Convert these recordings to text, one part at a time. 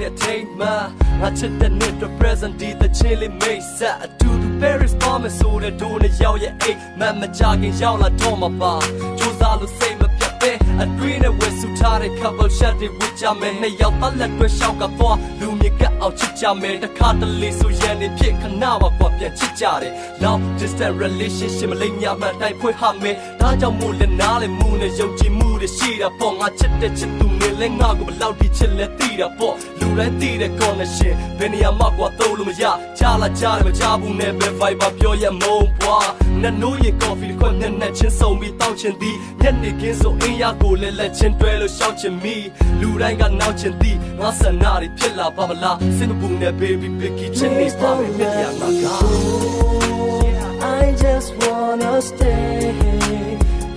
the take ma I check the net present the chili make set to the Paris promise so the do the yaw ya eight man ma jogging yaw la don't ma ba ကြိုးစားလို့စိတ်မပြတ်ပဲအတွင်းနဲ့ဝယ်စုထားတဲ့ couple shot တွေဝစ်ကြမယ်နှစ်ယောက်သားလက်တွဲရှောက်ကတော့လူမြကအောင်ချစ်ကြမယ်တခါတလေဆိုရန်နေဖြစ်ခဏပါကွာပြန်ချစ်ကြတယ် now distant relationship မလိမ့်ညာမှတိုက်ဖွင့်ဟာမယ်ဒါကြောင့်မို့လဲနားလဲမှုနဲ့ယုံကြည်မှုတွေရှိတာပေါ့ငါချစ်တဲ့ချစ်သူနဲ့လဲငါကိုဘလောက်ထိချစ်လဲသိတာပေါ့လူတိုင်းသိတဲ့ connection ဘယ်နေရာမှာကွာသုံးလို့မရကြားလာကြားတယ်မကြားဘူးနဲ့ပဲ Viber ပြောရမုံပွားနဲ့နိုးရင် coffee ခွက်နဲ့ချင်းစုံပြီးတောက်ချင်သည်ညနေခင်းဆိုအင်းရကိုလဲလက်ချင်းတွဲလို့ရှောက်ချင်မိလူတိုင်းကနောက်ချင်သည်ငါဆန္ဒတွေဖြစ်လာပါမလားစင်ဘူးနဲ့ baby picky ချစ်နေပါမယ်မြတ်ရမှာက I just wanna stay.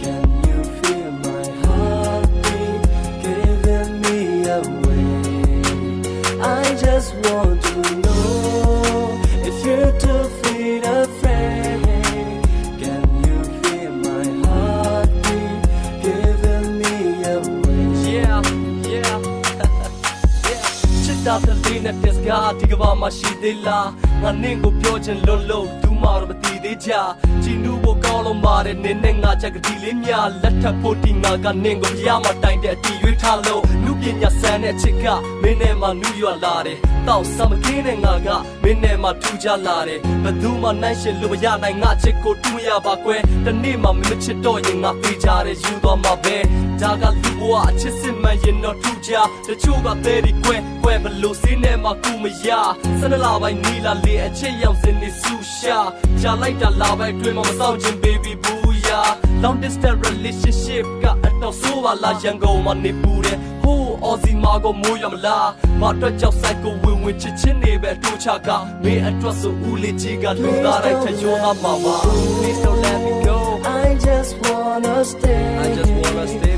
Can you feel my heartbeat giving me away? I just want to know if you're 2 feet afraid. Can you feel my heartbeat giving me away? Yeah. ချစ်တာတလေးနဲ့တက်စကားဒီကဘာမှရှိသေးလားငါနင့်ကိုပြောချင်လို့သူမှတော့မသိသေးကြချီနူဖို့ကောင်းလို့ပါတယ်နင်းနဲ့ငါချက်ကတိလေးများလက်ထပ်ဖို့တီငါကနင့်ကိုရမတိုင်တဲ့အတီရွေးထားလို့လူပညာစမ်းတဲ့ချစ်ကမင်းနဲ့မှနူးရွာလာတယ်တောက်စမကင်းတဲ့ငါကမင်းနဲ့မှထူကြလာတယ်ဘသူမှနိုင်ရှင်လို့မရနိုင်ငါချစ်ကိုတူးမရပါကွယ်တနေ့မှမချစ်တော့ရင်ငါပြေးကြတယ်ယူသွားမှာပဲဒါကလူဘဝအချစ်စစ်မှန်ရင်တော့ထူကြတချို့ကသေးဒီကွယ်ဘလို့စင်းနဲ့မှကူမရ12လပိုင်းနီလာလေအချစ်ရောက်စင်နေဆူရှာကြာလိုက်တာလာပဲအတွင်းမှာမစောင့်ချင် baby booyah long distance relationship ကအတော့ဆိုးပါလားရန်ကုန်မှာနေပူတယ်ဟိုးအော်စီမာကိုမိုးရမလားမအတွက်ကြောက်ဆိုင်ကိုဝင်ချစ်ချင်းနေပဲတူချကမင်းအတွက်ဆိုဦးလေးကြီးကလူသားတိုင်းချရောသားမှာပါ please don't let me go I just wanna stay. I just wanna stay